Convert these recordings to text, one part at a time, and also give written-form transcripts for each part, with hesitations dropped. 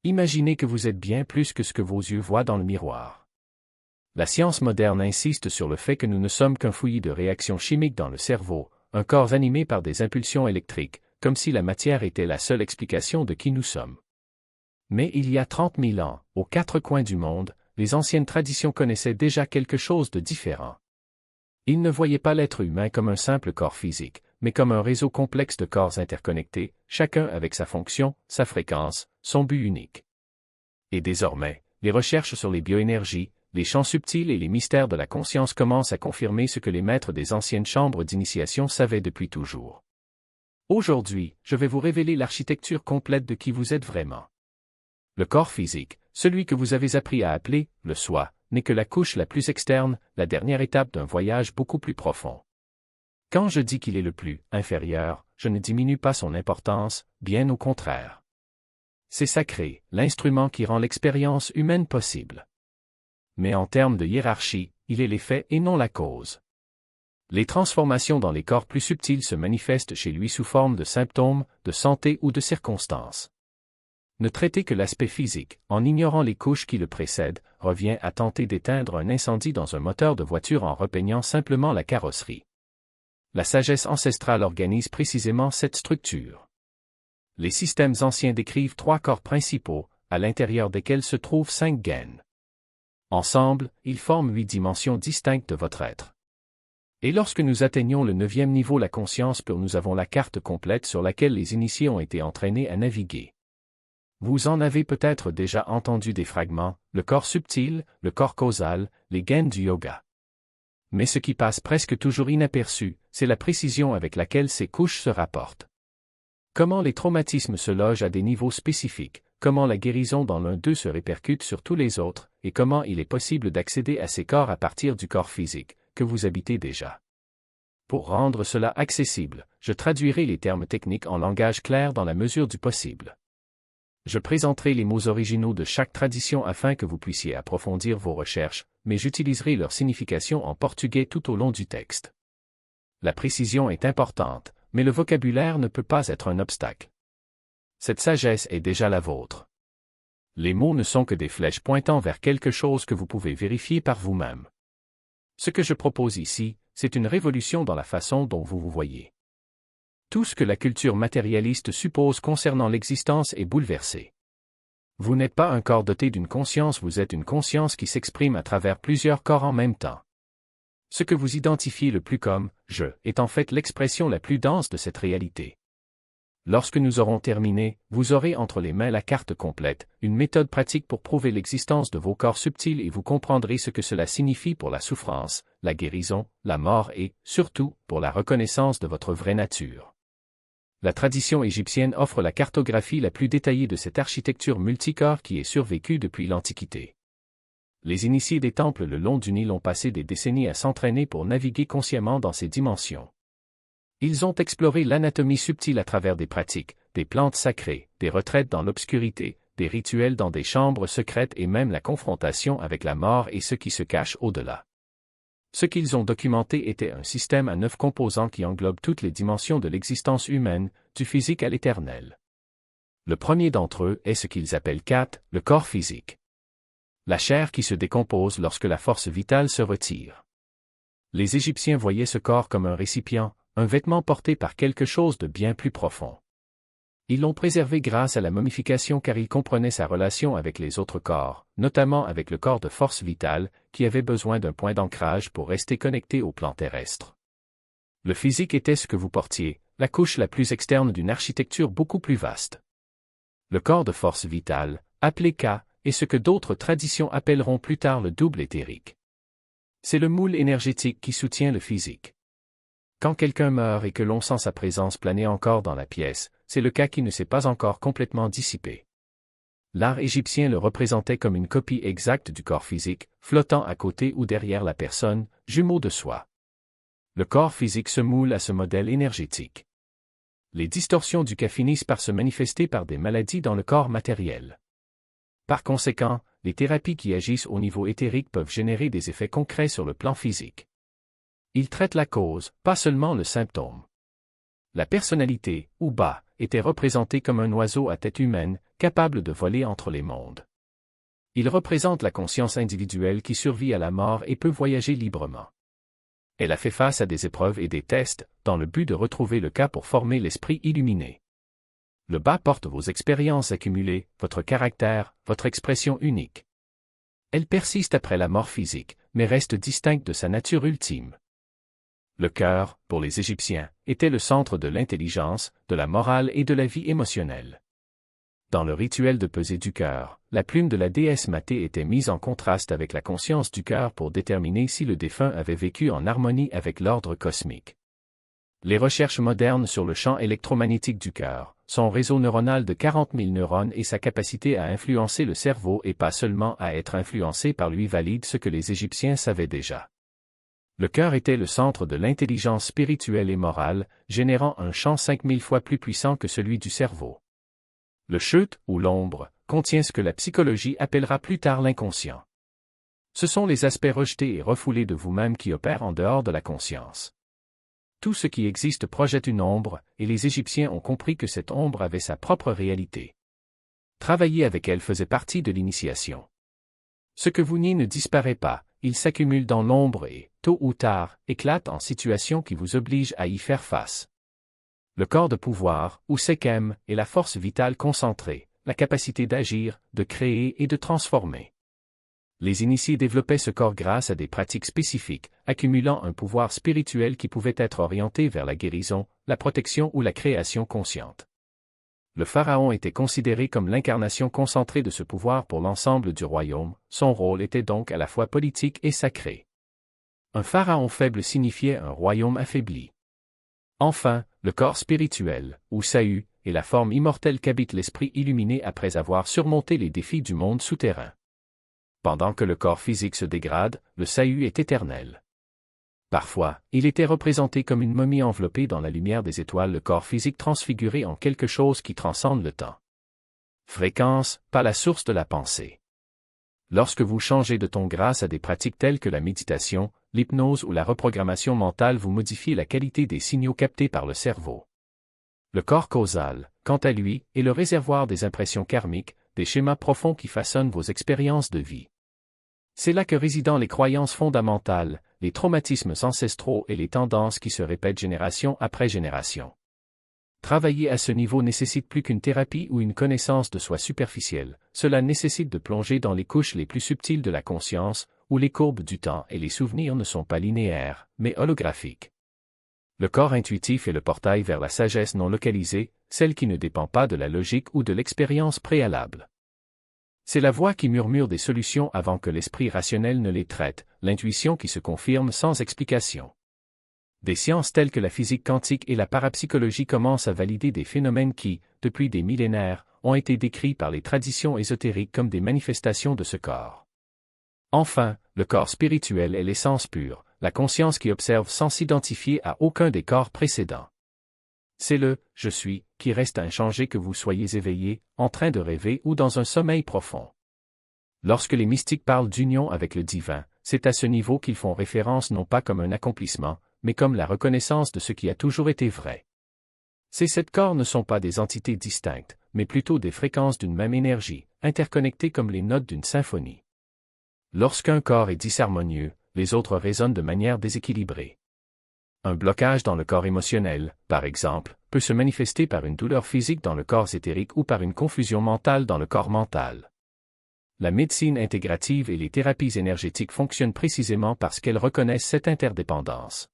Imaginez que vous êtes bien plus que ce que vos yeux voient dans le miroir. La science moderne insiste sur le fait que nous ne sommes qu'un fouillis de réactions chimiques dans le cerveau, un corps animé par des impulsions électriques, comme si la matière était la seule explication de qui nous sommes. Mais il y a 30 000 ans, aux quatre coins du monde, les anciennes traditions connaissaient déjà quelque chose de différent. Ils ne voyaient pas l'être humain comme un simple corps physique, mais comme un réseau complexe de corps interconnectés, chacun avec sa fonction, sa fréquence, son but unique. Et désormais, les recherches sur les bioénergies, les champs subtils et les mystères de la conscience commencent à confirmer ce que les maîtres des anciennes chambres d'initiation savaient depuis toujours. Aujourd'hui, je vais vous révéler l'architecture complète de qui vous êtes vraiment. Le corps physique, celui que vous avez appris à appeler le soi, n'est que la couche la plus externe, la dernière étape d'un voyage beaucoup plus profond. Quand je dis qu'il est le plus inférieur, je ne diminue pas son importance, bien au contraire. C'est sacré, l'instrument qui rend l'expérience humaine possible. Mais en termes de hiérarchie, il est l'effet et non la cause. Les transformations dans les corps plus subtils se manifestent chez lui sous forme de symptômes, de santé ou de circonstances. Ne traiter que l'aspect physique, en ignorant les couches qui le précèdent, revient à tenter d'éteindre un incendie dans un moteur de voiture en repeignant simplement la carrosserie. La sagesse ancestrale organise précisément cette structure. Les systèmes anciens décrivent 3 corps principaux, à l'intérieur desquels se trouvent 5 gaines. Ensemble, ils forment 8 dimensions distinctes de votre être. Et lorsque nous atteignons le 9e niveau, la conscience pure, nous avons la carte complète sur laquelle les initiés ont été entraînés à naviguer. Vous en avez peut-être déjà entendu des fragments, le corps subtil, le corps causal, les gaines du yoga. Mais ce qui passe presque toujours inaperçu, c'est la précision avec laquelle ces couches se rapportent. Comment les traumatismes se logent à des niveaux spécifiques, comment la guérison dans l'un d'eux se répercute sur tous les autres, et comment il est possible d'accéder à ces corps à partir du corps physique, que vous habitez déjà. Pour rendre cela accessible, je traduirai les termes techniques en langage clair dans la mesure du possible. Je présenterai les mots originaux de chaque tradition afin que vous puissiez approfondir vos recherches, mais j'utiliserai leur signification en portugais tout au long du texte. La précision est importante, mais le vocabulaire ne peut pas être un obstacle. Cette sagesse est déjà la vôtre. Les mots ne sont que des flèches pointant vers quelque chose que vous pouvez vérifier par vous-même. Ce que je propose ici, c'est une révolution dans la façon dont vous vous voyez. Tout ce que la culture matérialiste suppose concernant l'existence est bouleversé. Vous n'êtes pas un corps doté d'une conscience, vous êtes une conscience qui s'exprime à travers plusieurs corps en même temps. Ce que vous identifiez le plus comme « je » est en fait l'expression la plus dense de cette réalité. Lorsque nous aurons terminé, vous aurez entre les mains la carte complète, une méthode pratique pour prouver l'existence de vos corps subtils et vous comprendrez ce que cela signifie pour la souffrance, la guérison, la mort et, surtout, pour la reconnaissance de votre vraie nature. La tradition égyptienne offre la cartographie la plus détaillée de cette architecture multicorps qui est survécue depuis l'Antiquité. Les initiés des temples le long du Nil ont passé des décennies à s'entraîner pour naviguer consciemment dans ces dimensions. Ils ont exploré l'anatomie subtile à travers des pratiques, des plantes sacrées, des retraites dans l'obscurité, des rituels dans des chambres secrètes et même la confrontation avec la mort et ce qui se cache au-delà. Ce qu'ils ont documenté était un système à 9 composants qui englobe toutes les dimensions de l'existence humaine, du physique à l'éternel. Le premier d'entre eux est ce qu'ils appellent Kat, le corps physique. La chair qui se décompose lorsque la force vitale se retire. Les Égyptiens voyaient ce corps comme un récipient, un vêtement porté par quelque chose de bien plus profond. Ils l'ont préservé grâce à la momification car ils comprenaient sa relation avec les autres corps, notamment avec le corps de force vitale, qui avait besoin d'un point d'ancrage pour rester connecté au plan terrestre. Le physique était ce que vous portiez, la couche la plus externe d'une architecture beaucoup plus vaste. Le corps de force vitale, appelé Ka, est ce que d'autres traditions appelleront plus tard le double éthérique. C'est le moule énergétique qui soutient le physique. Quand quelqu'un meurt et que l'on sent sa présence planer encore dans la pièce, c'est le cas qui ne s'est pas encore complètement dissipé. L'art égyptien le représentait comme une copie exacte du corps physique, flottant à côté ou derrière la personne, jumeau de soi. Le corps physique se moule à ce modèle énergétique. Les distorsions du cas finissent par se manifester par des maladies dans le corps matériel. Par conséquent, les thérapies qui agissent au niveau éthérique peuvent générer des effets concrets sur le plan physique. Ils traitent la cause, pas seulement le symptôme. La personnalité, ou Ba, était représentée comme un oiseau à tête humaine, capable de voler entre les mondes. Il représente la conscience individuelle qui survit à la mort et peut voyager librement. Elle a fait face à des épreuves et des tests, dans le but de retrouver le cas pour former l'esprit illuminé. Le bas porte vos expériences accumulées, votre caractère, votre expression unique. Elle persiste après la mort physique, mais reste distincte de sa nature ultime. Le cœur, pour les Égyptiens, était le centre de l'intelligence, de la morale et de la vie émotionnelle. Dans le rituel de pesée du cœur, la plume de la déesse Maté était mise en contraste avec la conscience du cœur pour déterminer si le défunt avait vécu en harmonie avec l'ordre cosmique. Les recherches modernes sur le champ électromagnétique du cœur, son réseau neuronal de 40 000 neurones et sa capacité à influencer le cerveau et pas seulement à être influencé par lui valident ce que les Égyptiens savaient déjà. Le cœur était le centre de l'intelligence spirituelle et morale, générant un champ 5000 fois plus puissant que celui du cerveau. Le chute, ou l'ombre, contient ce que la psychologie appellera plus tard l'inconscient. Ce sont les aspects rejetés et refoulés de vous-même qui opèrent en dehors de la conscience. Tout ce qui existe projette une ombre, et les Égyptiens ont compris que cette ombre avait sa propre réalité. Travailler avec elle faisait partie de l'initiation. Ce que vous niez ne disparaît pas, il s'accumule dans l'ombre et, tôt ou tard, éclate en situation qui vous oblige à y faire face. Le corps de pouvoir, ou Sekhem, est la force vitale concentrée, la capacité d'agir, de créer et de transformer. Les initiés développaient ce corps grâce à des pratiques spécifiques, accumulant un pouvoir spirituel qui pouvait être orienté vers la guérison, la protection ou la création consciente. Le pharaon était considéré comme l'incarnation concentrée de ce pouvoir pour l'ensemble du royaume, son rôle était donc à la fois politique et sacré. Un pharaon faible signifiait un royaume affaibli. Enfin, le corps spirituel, ou Sahu, est la forme immortelle qu'habite l'esprit illuminé après avoir surmonté les défis du monde souterrain. Pendant que le corps physique se dégrade, le Sahu est éternel. Parfois, il était représenté comme une momie enveloppée dans la lumière des étoiles, le corps physique transfiguré en quelque chose qui transcende le temps. Fréquence, pas la source de la pensée. Lorsque vous changez de ton grâce à des pratiques telles que la méditation, l'hypnose ou la reprogrammation mentale, vous modifiez la qualité des signaux captés par le cerveau. Le corps causal, quant à lui, est le réservoir des impressions karmiques, des schémas profonds qui façonnent vos expériences de vie. C'est là que résident les croyances fondamentales, les traumatismes ancestraux et les tendances qui se répètent génération après génération. Travailler à ce niveau nécessite plus qu'une thérapie ou une connaissance de soi superficielle, cela nécessite de plonger dans les couches les plus subtiles de la conscience, où les courbes du temps et les souvenirs ne sont pas linéaires, mais holographiques. Le corps intuitif est le portail vers la sagesse non localisée, celle qui ne dépend pas de la logique ou de l'expérience préalable. C'est la voix qui murmure des solutions avant que l'esprit rationnel ne les traite, l'intuition qui se confirme sans explication. Des sciences telles que la physique quantique et la parapsychologie commencent à valider des phénomènes qui, depuis des millénaires, ont été décrits par les traditions ésotériques comme des manifestations de ce corps. Enfin, le corps spirituel est l'essence pure, la conscience qui observe sans s'identifier à aucun des corps précédents. C'est le « je suis » qui reste inchangé que vous soyez éveillé, en train de rêver ou dans un sommeil profond. Lorsque les mystiques parlent d'union avec le divin, c'est à ce niveau qu'ils font référence non pas comme un accomplissement, mais comme la reconnaissance de ce qui a toujours été vrai. Ces sept corps ne sont pas des entités distinctes, mais plutôt des fréquences d'une même énergie, interconnectées comme les notes d'une symphonie. Lorsqu'un corps est disharmonieux, les autres résonnent de manière déséquilibrée. Un blocage dans le corps émotionnel, par exemple, peut se manifester par une douleur physique dans le corps éthérique ou par une confusion mentale dans le corps mental. La médecine intégrative et les thérapies énergétiques fonctionnent précisément parce qu'elles reconnaissent cette interdépendance.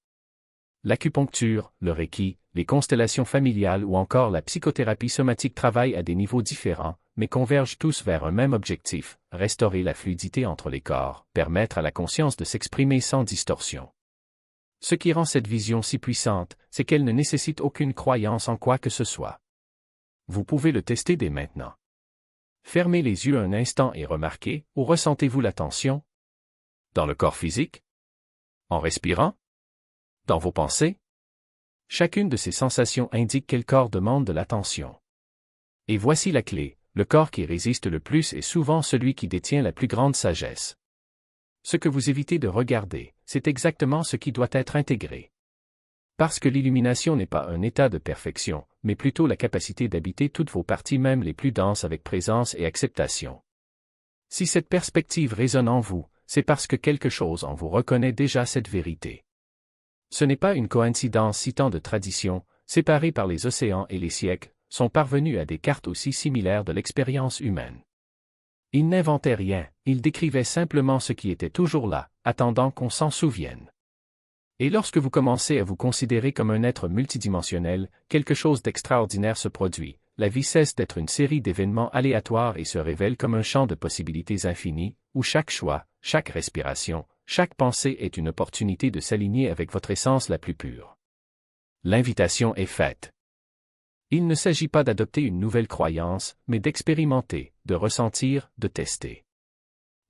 L'acupuncture, le reiki, les constellations familiales ou encore la psychothérapie somatique travaillent à des niveaux différents, mais convergent tous vers un même objectif, restaurer la fluidité entre les corps, permettre à la conscience de s'exprimer sans distorsion. Ce qui rend cette vision si puissante, c'est qu'elle ne nécessite aucune croyance en quoi que ce soit. Vous pouvez le tester dès maintenant. Fermez les yeux un instant et remarquez, où ressentez-vous la tension? Dans le corps physique? En respirant? Dans vos pensées? Chacune de ces sensations indique quel corps demande de l'attention. Et voici la clé, le corps qui résiste le plus est souvent celui qui détient la plus grande sagesse. Ce que vous évitez de regarder, c'est exactement ce qui doit être intégré. Parce que l'illumination n'est pas un état de perfection, mais plutôt la capacité d'habiter toutes vos parties même les plus denses avec présence et acceptation. Si cette perspective résonne en vous, c'est parce que quelque chose en vous reconnaît déjà cette vérité. Ce n'est pas une coïncidence si tant de traditions, séparées par les océans et les siècles, sont parvenues à des cartes aussi similaires de l'expérience humaine. Ils n'inventaient rien, ils décrivaient simplement ce qui était toujours là, attendant qu'on s'en souvienne. Et lorsque vous commencez à vous considérer comme un être multidimensionnel, quelque chose d'extraordinaire se produit. La vie cesse d'être une série d'événements aléatoires et se révèle comme un champ de possibilités infinies, où chaque choix, chaque respiration, chaque pensée est une opportunité de s'aligner avec votre essence la plus pure. L'invitation est faite. Il ne s'agit pas d'adopter une nouvelle croyance, mais d'expérimenter, de ressentir, de tester.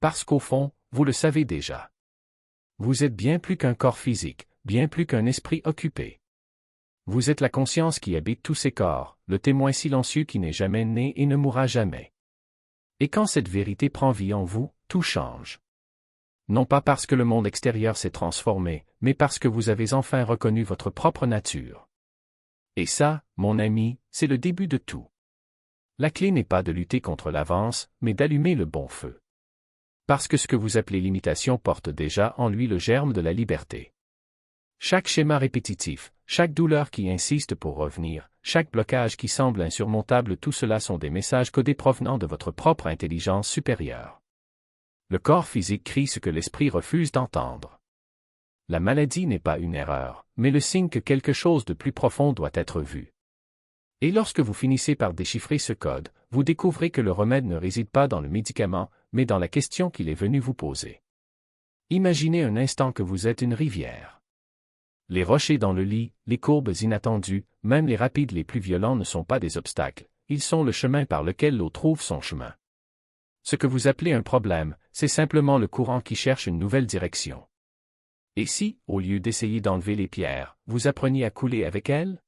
Parce qu'au fond, vous le savez déjà. Vous êtes bien plus qu'un corps physique, bien plus qu'un esprit occupé. Vous êtes la conscience qui habite tous ces corps, le témoin silencieux qui n'est jamais né et ne mourra jamais. Et quand cette vérité prend vie en vous, tout change. Non pas parce que le monde extérieur s'est transformé, mais parce que vous avez enfin reconnu votre propre nature. Et ça, mon ami, c'est le début de tout. La clé n'est pas de lutter contre l'avance, mais d'allumer le bon feu. Parce que ce que vous appelez l'imitation porte déjà en lui le germe de la liberté. Chaque schéma répétitif, chaque douleur qui insiste pour revenir, chaque blocage qui semble insurmontable, tout cela sont des messages codés provenant de votre propre intelligence supérieure. Le corps physique crie ce que l'esprit refuse d'entendre. La maladie n'est pas une erreur, mais le signe que quelque chose de plus profond doit être vu. Et lorsque vous finissez par déchiffrer ce code, vous découvrez que le remède ne réside pas dans le médicament, mais dans la question qu'il est venu vous poser. Imaginez un instant que vous êtes une rivière. Les rochers dans le lit, les courbes inattendues, même les rapides les plus violents ne sont pas des obstacles, ils sont le chemin par lequel l'eau trouve son chemin. Ce que vous appelez un problème, c'est simplement le courant qui cherche une nouvelle direction. Et si, au lieu d'essayer d'enlever les pierres, vous appreniez à couler avec elles?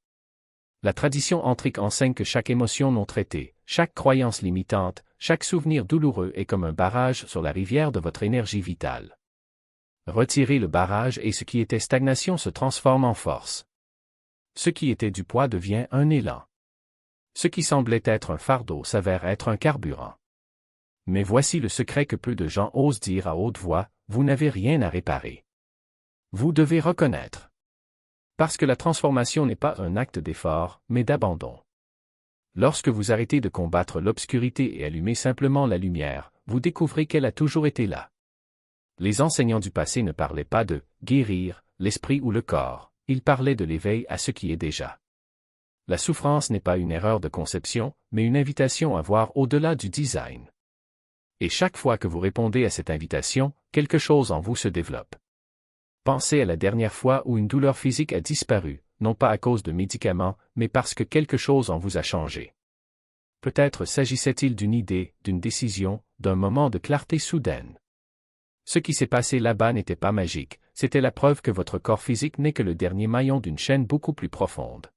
La tradition antique enseigne que chaque émotion non traitée, chaque croyance limitante, chaque souvenir douloureux est comme un barrage sur la rivière de votre énergie vitale. Retirez le barrage et ce qui était stagnation se transforme en force. Ce qui était du poids devient un élan. Ce qui semblait être un fardeau s'avère être un carburant. Mais voici le secret que peu de gens osent dire à haute voix, vous n'avez rien à réparer. Vous devez reconnaître. Parce que la transformation n'est pas un acte d'effort, mais d'abandon. Lorsque vous arrêtez de combattre l'obscurité et allumez simplement la lumière, vous découvrez qu'elle a toujours été là. Les enseignants du passé ne parlaient pas de « guérir » l'esprit ou le corps, ils parlaient de l'éveil à ce qui est déjà. La souffrance n'est pas une erreur de conception, mais une invitation à voir au-delà du design. Et chaque fois que vous répondez à cette invitation, quelque chose en vous se développe. Pensez à la dernière fois où une douleur physique a disparu, non pas à cause de médicaments, mais parce que quelque chose en vous a changé. Peut-être s'agissait-il d'une idée, d'une décision, d'un moment de clarté soudaine. Ce qui s'est passé là-bas n'était pas magique, c'était la preuve que votre corps physique n'est que le dernier maillon d'une chaîne beaucoup plus profonde.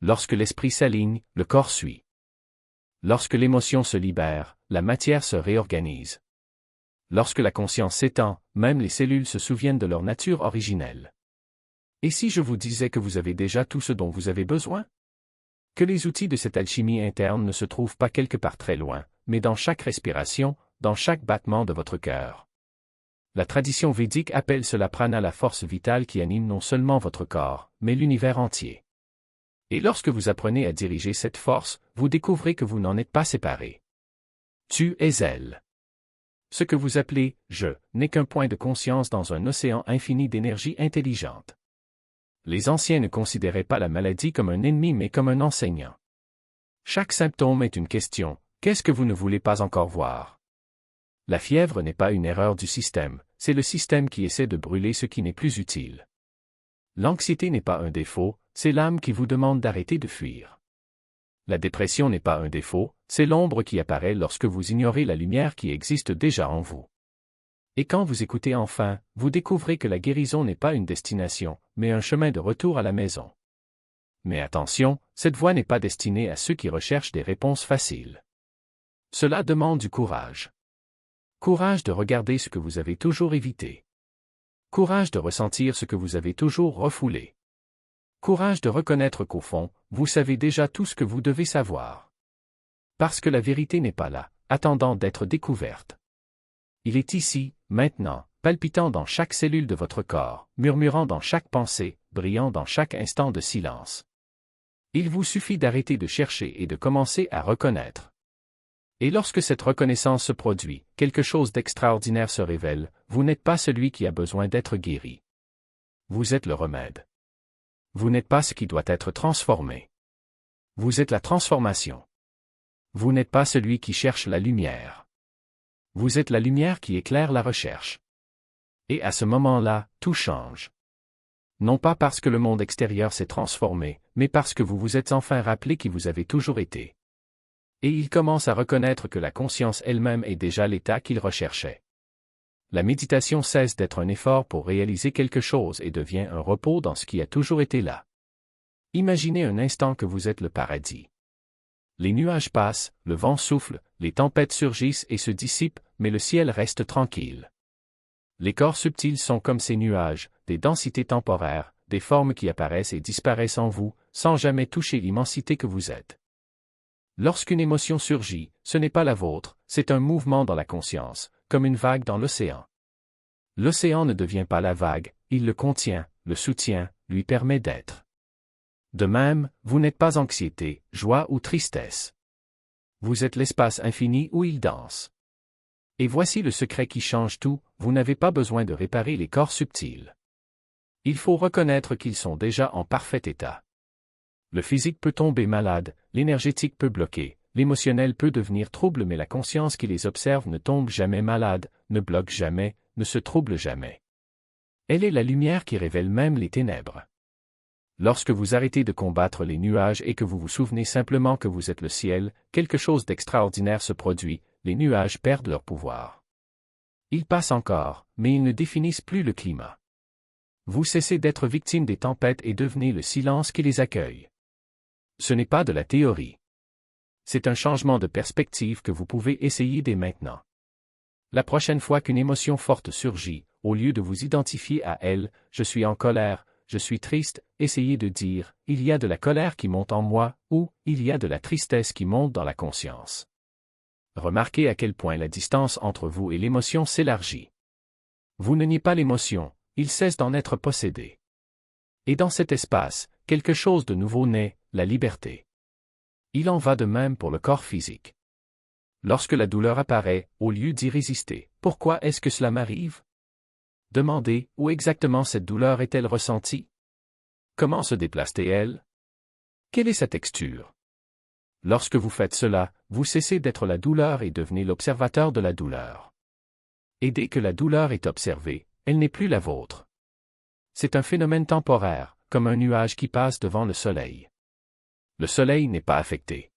Lorsque l'esprit s'aligne, le corps suit. Lorsque l'émotion se libère, la matière se réorganise. Lorsque la conscience s'étend, même les cellules se souviennent de leur nature originelle. Et si je vous disais que vous avez déjà tout ce dont vous avez besoin? Que les outils de cette alchimie interne ne se trouvent pas quelque part très loin, mais dans chaque respiration, dans chaque battement de votre cœur. La tradition védique appelle cela prana, la force vitale qui anime non seulement votre corps, mais l'univers entier. Et lorsque vous apprenez à diriger cette force, vous découvrez que vous n'en êtes pas séparé. Tu es elle. Ce que vous appelez « je » n'est qu'un point de conscience dans un océan infini d'énergie intelligente. Les anciens ne considéraient pas la maladie comme un ennemi mais comme un enseignant. Chaque symptôme est une question, qu'est-ce que vous ne voulez pas encore voir? La fièvre n'est pas une erreur du système, c'est le système qui essaie de brûler ce qui n'est plus utile. L'anxiété n'est pas un défaut, c'est l'âme qui vous demande d'arrêter de fuir. La dépression n'est pas un défaut, c'est l'ombre qui apparaît lorsque vous ignorez la lumière qui existe déjà en vous. Et quand vous écoutez enfin, vous découvrez que la guérison n'est pas une destination, mais un chemin de retour à la maison. Mais attention, cette voie n'est pas destinée à ceux qui recherchent des réponses faciles. Cela demande du courage. Courage de regarder ce que vous avez toujours évité. Courage de ressentir ce que vous avez toujours refoulé. Courage de reconnaître qu'au fond, vous savez déjà tout ce que vous devez savoir. Parce que la vérité n'est pas là, attendant d'être découverte. Il est ici, maintenant, palpitant dans chaque cellule de votre corps, murmurant dans chaque pensée, brillant dans chaque instant de silence. Il vous suffit d'arrêter de chercher et de commencer à reconnaître. Et lorsque cette reconnaissance se produit, quelque chose d'extraordinaire se révèle, vous n'êtes pas celui qui a besoin d'être guéri. Vous êtes le remède. Vous n'êtes pas ce qui doit être transformé. Vous êtes la transformation. Vous n'êtes pas celui qui cherche la lumière. Vous êtes la lumière qui éclaire la recherche. Et à ce moment-là, tout change. Non pas parce que le monde extérieur s'est transformé, mais parce que vous vous êtes enfin rappelé qui vous avez toujours été. Et il commence à reconnaître que la conscience elle-même est déjà l'état qu'il recherchait. La méditation cesse d'être un effort pour réaliser quelque chose et devient un repos dans ce qui a toujours été là. Imaginez un instant que vous êtes le paradis. Les nuages passent, le vent souffle, les tempêtes surgissent et se dissipent, mais le ciel reste tranquille. Les corps subtils sont comme ces nuages, des densités temporaires, des formes qui apparaissent et disparaissent en vous, sans jamais toucher l'immensité que vous êtes. Lorsqu'une émotion surgit, ce n'est pas la vôtre, c'est un mouvement dans la conscience, comme une vague dans l'océan. L'océan ne devient pas la vague, il le contient, le soutient, lui permet d'être. De même, vous n'êtes pas anxiété, joie ou tristesse. Vous êtes l'espace infini où il danse. Et voici le secret qui change tout, vous n'avez pas besoin de réparer les corps subtils. Il faut reconnaître qu'ils sont déjà en parfait état. Le physique peut tomber malade, l'énergétique peut bloquer, l'émotionnel peut devenir trouble mais la conscience qui les observe ne tombe jamais malade, ne bloque jamais, ne se trouble jamais. Elle est la lumière qui révèle même les ténèbres. Lorsque vous arrêtez de combattre les nuages et que vous vous souvenez simplement que vous êtes le ciel, quelque chose d'extraordinaire se produit, les nuages perdent leur pouvoir. Ils passent encore, mais ils ne définissent plus le climat. Vous cessez d'être victime des tempêtes et devenez le silence qui les accueille. Ce n'est pas de la théorie. C'est un changement de perspective que vous pouvez essayer dès maintenant. La prochaine fois qu'une émotion forte surgit, au lieu de vous identifier à elle, je suis en colère, je suis triste, essayez de dire, il y a de la colère qui monte en moi, ou, il y a de la tristesse qui monte dans la conscience. Remarquez à quel point la distance entre vous et l'émotion s'élargit. Vous ne niez pas l'émotion, il cesse d'en être possédé. Et dans cet espace, quelque chose de nouveau naît, la liberté. Il en va de même pour le corps physique. Lorsque la douleur apparaît, au lieu d'y résister, pourquoi est-ce que cela m'arrive? Demandez, où exactement cette douleur est-elle ressentie? Comment se déplace-t-elle? Quelle est sa texture? Lorsque vous faites cela, vous cessez d'être la douleur et devenez l'observateur de la douleur. Et dès que la douleur est observée, elle n'est plus la vôtre. C'est un phénomène temporaire, comme un nuage qui passe devant le soleil. Le soleil n'est pas affecté.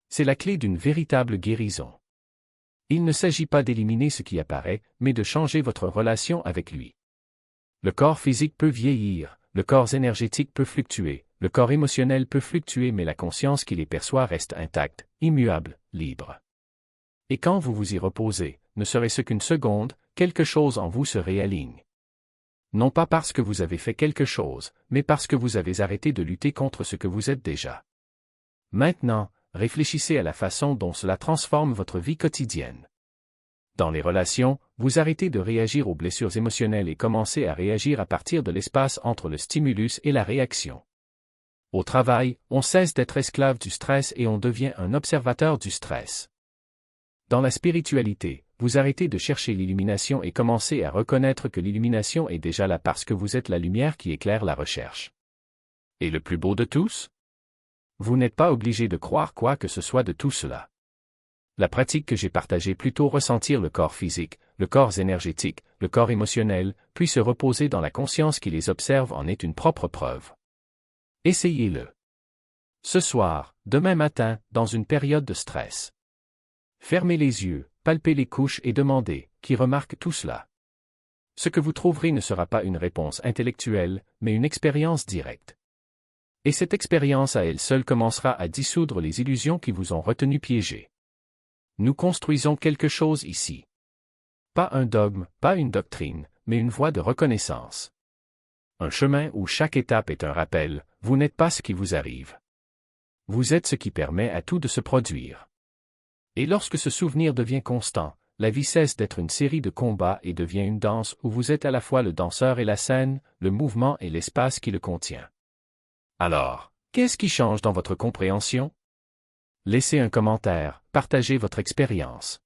C'est la clé d'une véritable guérison. Il ne s'agit pas d'éliminer ce qui apparaît, mais de changer votre relation avec lui. Le corps physique peut vieillir, le corps énergétique peut fluctuer, le corps émotionnel peut fluctuer mais la conscience qui les perçoit reste intacte, immuable, libre. Et quand vous vous y reposez, ne serait-ce qu'une seconde, quelque chose en vous se réaligne. Non pas parce que vous avez fait quelque chose, mais parce que vous avez arrêté de lutter contre ce que vous êtes déjà. Maintenant, réfléchissez à la façon dont cela transforme votre vie quotidienne. Dans les relations, vous arrêtez de réagir aux blessures émotionnelles et commencez à réagir à partir de l'espace entre le stimulus et la réaction. Au travail, on cesse d'être esclave du stress et on devient un observateur du stress. Dans la spiritualité, vous arrêtez de chercher l'illumination et commencez à reconnaître que l'illumination est déjà là parce que vous êtes la lumière qui éclaire la recherche. Et le plus beau de tous? Vous n'êtes pas obligé de croire quoi que ce soit de tout cela. La pratique que j'ai partagée plutôt ressentir le corps physique, le corps énergétique, le corps émotionnel, puis se reposer dans la conscience qui les observe en est une propre preuve. Essayez-le. Ce soir, demain matin, dans une période de stress. Fermez les yeux, palpez les couches et demandez, qui remarque tout cela? Ce que vous trouverez ne sera pas une réponse intellectuelle, mais une expérience directe. Et cette expérience à elle seule commencera à dissoudre les illusions qui vous ont retenu piégés. Nous construisons quelque chose ici. Pas un dogme, pas une doctrine, mais une voie de reconnaissance. Un chemin où chaque étape est un rappel, vous n'êtes pas ce qui vous arrive. Vous êtes ce qui permet à tout de se produire. Et lorsque ce souvenir devient constant, la vie cesse d'être une série de combats et devient une danse où vous êtes à la fois le danseur et la scène, le mouvement et l'espace qui le contient. Alors, qu'est-ce qui change dans votre compréhension? Laissez un commentaire, partagez votre expérience.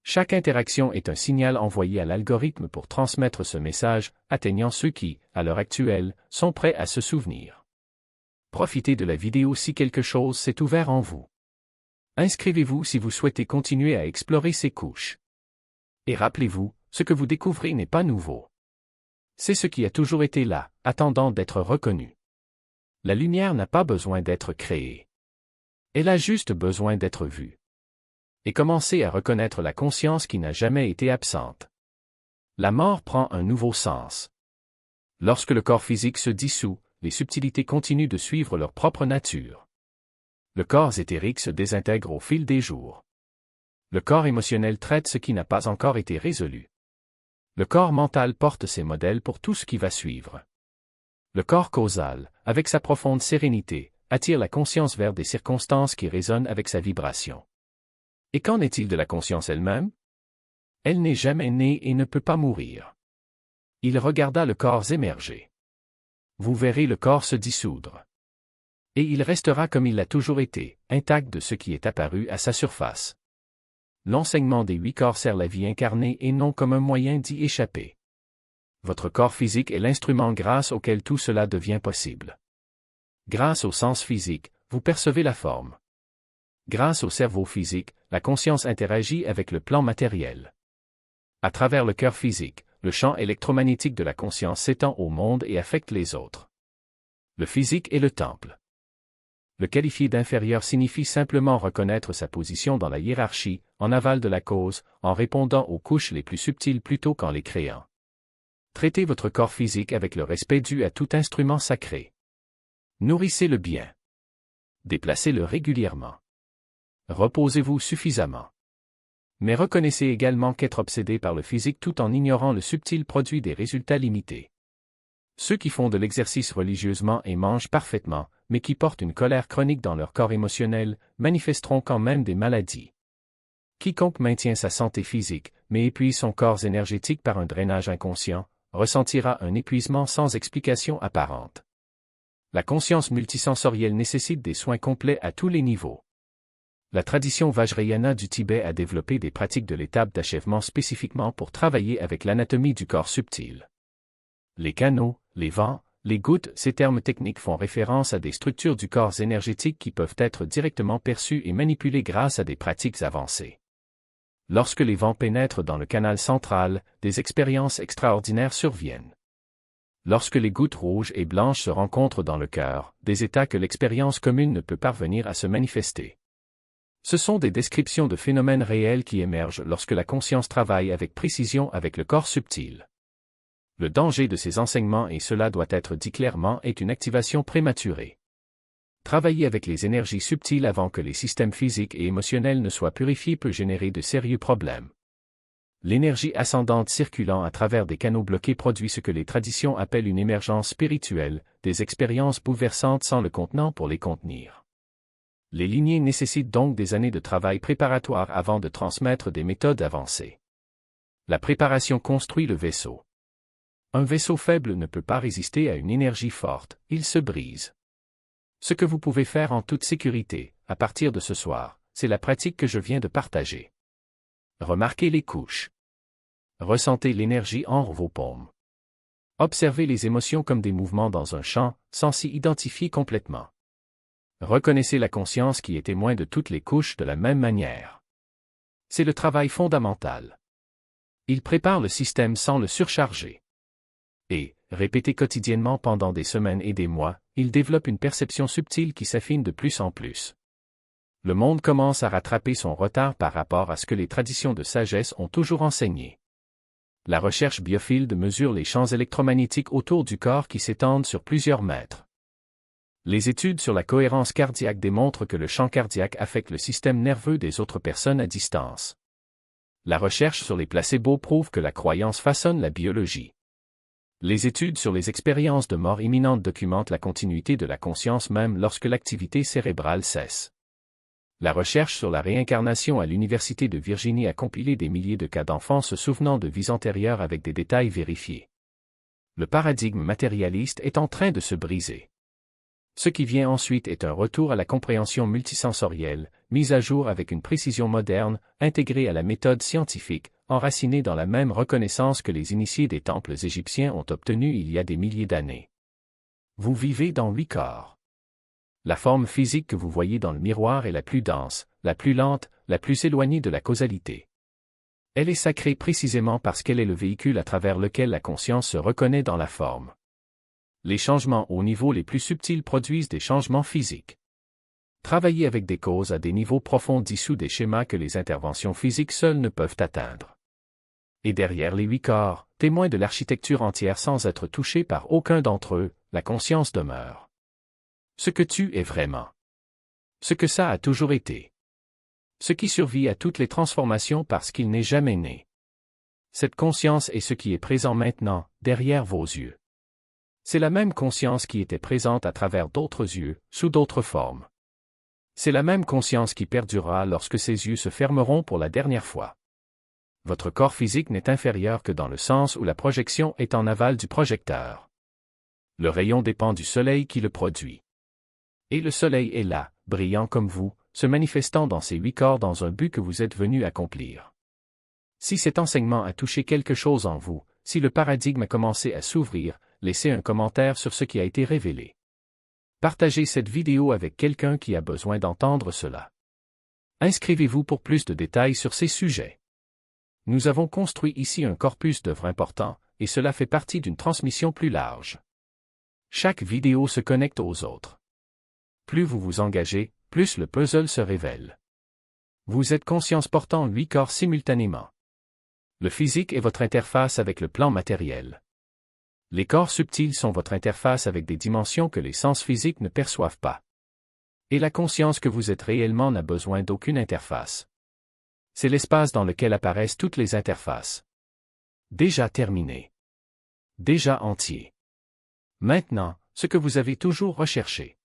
Chaque interaction est un signal envoyé à l'algorithme pour transmettre ce message, atteignant ceux qui, à l'heure actuelle, sont prêts à se souvenir. Profitez de la vidéo si quelque chose s'est ouvert en vous. Inscrivez-vous si vous souhaitez continuer à explorer ces couches. Et rappelez-vous, ce que vous découvrez n'est pas nouveau. C'est ce qui a toujours été là, attendant d'être reconnu. La lumière n'a pas besoin d'être créée. Elle a juste besoin d'être vue. Et commencez à reconnaître la conscience qui n'a jamais été absente. La mort prend un nouveau sens. Lorsque le corps physique se dissout, les subtilités continuent de suivre leur propre nature. Le corps éthérique se désintègre au fil des jours. Le corps émotionnel traite ce qui n'a pas encore été résolu. Le corps mental porte ses modèles pour tout ce qui va suivre. Le corps causal, avec sa profonde sérénité, attire la conscience vers des circonstances qui résonnent avec sa vibration. Et qu'en est-il de la conscience elle-même? Elle n'est jamais née et ne peut pas mourir. Il regarda le corps émerger. Vous verrez le corps se dissoudre. Et il restera comme il l'a toujours été, intact de ce qui est apparu à sa surface. L'enseignement des 8 corps sert la vie incarnée et non comme un moyen d'y échapper. Votre corps physique est l'instrument grâce auquel tout cela devient possible. Grâce au sens physique, vous percevez la forme. Grâce au cerveau physique, la conscience interagit avec le plan matériel. À travers le cœur physique, le champ électromagnétique de la conscience s'étend au monde et affecte les autres. Le physique est le temple. Le qualifier d'inférieur signifie simplement reconnaître sa position dans la hiérarchie, en aval de la cause, en répondant aux couches les plus subtiles plutôt qu'en les créant. Traitez votre corps physique avec le respect dû à tout instrument sacré. Nourrissez-le bien. Déplacez-le régulièrement. Reposez-vous suffisamment. Mais reconnaissez également qu'être obsédé par le physique tout en ignorant le subtil produit des résultats limités. Ceux qui font de l'exercice religieusement et mangent parfaitement, mais qui portent une colère chronique dans leur corps émotionnel, manifesteront quand même des maladies. Quiconque maintient sa santé physique, mais épuise son corps énergétique par un drainage inconscient, ressentira un épuisement sans explication apparente. La conscience multisensorielle nécessite des soins complets à tous les niveaux. La tradition Vajrayana du Tibet a développé des pratiques de l'étape d'achèvement spécifiquement pour travailler avec l'anatomie du corps subtil. Les canaux, les vents, les gouttes, ces termes techniques font référence à des structures du corps énergétique qui peuvent être directement perçues et manipulées grâce à des pratiques avancées. Lorsque les vents pénètrent dans le canal central, des expériences extraordinaires surviennent. Lorsque les gouttes rouges et blanches se rencontrent dans le cœur, des états que l'expérience commune ne peut parvenir à se manifester. Ce sont des descriptions de phénomènes réels qui émergent lorsque la conscience travaille avec précision avec le corps subtil. Le danger de ces enseignements, et cela doit être dit clairement, est une activation prématurée. Travailler avec les énergies subtiles avant que les systèmes physiques et émotionnels ne soient purifiés peut générer de sérieux problèmes. L'énergie ascendante circulant à travers des canaux bloqués produit ce que les traditions appellent une émergence spirituelle, des expériences bouleversantes sans le contenant pour les contenir. Les lignées nécessitent donc des années de travail préparatoire avant de transmettre des méthodes avancées. La préparation construit le vaisseau. Un vaisseau faible ne peut pas résister à une énergie forte, il se brise. Ce que vous pouvez faire en toute sécurité, à partir de ce soir, c'est la pratique que je viens de partager. Remarquez les couches. Ressentez l'énergie en vos paumes. Observez les émotions comme des mouvements dans un champ, sans s'y identifier complètement. Reconnaissez la conscience qui est témoin de toutes les couches de la même manière. C'est le travail fondamental. Il prépare le système sans le surcharger. Et, répété quotidiennement pendant des semaines et des mois, il développe une perception subtile qui s'affine de plus en plus. Le monde commence à rattraper son retard par rapport à ce que les traditions de sagesse ont toujours enseigné. La recherche Biofield mesure les champs électromagnétiques autour du corps qui s'étendent sur plusieurs mètres. Les études sur la cohérence cardiaque démontrent que le champ cardiaque affecte le système nerveux des autres personnes à distance. La recherche sur les placebos prouve que la croyance façonne la biologie. Les études sur les expériences de mort imminente documentent la continuité de la conscience même lorsque l'activité cérébrale cesse. La recherche sur la réincarnation à l'Université de Virginie a compilé des milliers de cas d'enfants se souvenant de vies antérieures avec des détails vérifiés. Le paradigme matérialiste est en train de se briser. Ce qui vient ensuite est un retour à la compréhension multisensorielle, mise à jour avec une précision moderne, intégrée à la méthode scientifique, enracinée dans la même reconnaissance que les initiés des temples égyptiens ont obtenue il y a des milliers d'années. Vous vivez dans 8 corps. La forme physique que vous voyez dans le miroir est la plus dense, la plus lente, la plus éloignée de la causalité. Elle est sacrée précisément parce qu'elle est le véhicule à travers lequel la conscience se reconnaît dans la forme. Les changements au niveau les plus subtils produisent des changements physiques. Travailler avec des causes à des niveaux profonds dissout des schémas que les interventions physiques seules ne peuvent atteindre. Et derrière les 8 corps, témoins de l'architecture entière sans être touchés par aucun d'entre eux, la conscience demeure. Ce que tu es vraiment. Ce que ça a toujours été. Ce qui survit à toutes les transformations parce qu'il n'est jamais né. Cette conscience est ce qui est présent maintenant, derrière vos yeux. C'est la même conscience qui était présente à travers d'autres yeux, sous d'autres formes. C'est la même conscience qui perdurera lorsque ces yeux se fermeront pour la dernière fois. Votre corps physique n'est inférieur que dans le sens où la projection est en aval du projecteur. Le rayon dépend du soleil qui le produit. Et le soleil est là, brillant comme vous, se manifestant dans ces 8 corps dans un but que vous êtes venu accomplir. Si cet enseignement a touché quelque chose en vous, si le paradigme a commencé à s'ouvrir, laissez un commentaire sur ce qui a été révélé. Partagez cette vidéo avec quelqu'un qui a besoin d'entendre cela. Inscrivez-vous pour plus de détails sur ces sujets. Nous avons construit ici un corpus d'œuvres importants, et cela fait partie d'une transmission plus large. Chaque vidéo se connecte aux autres. Plus vous vous engagez, plus le puzzle se révèle. Vous êtes conscience portant 8 corps simultanément. Le physique est votre interface avec le plan matériel. Les corps subtils sont votre interface avec des dimensions que les sens physiques ne perçoivent pas. Et la conscience que vous êtes réellement n'a besoin d'aucune interface. C'est l'espace dans lequel apparaissent toutes les interfaces. Déjà terminé. Déjà entier. Maintenant, ce que vous avez toujours recherché.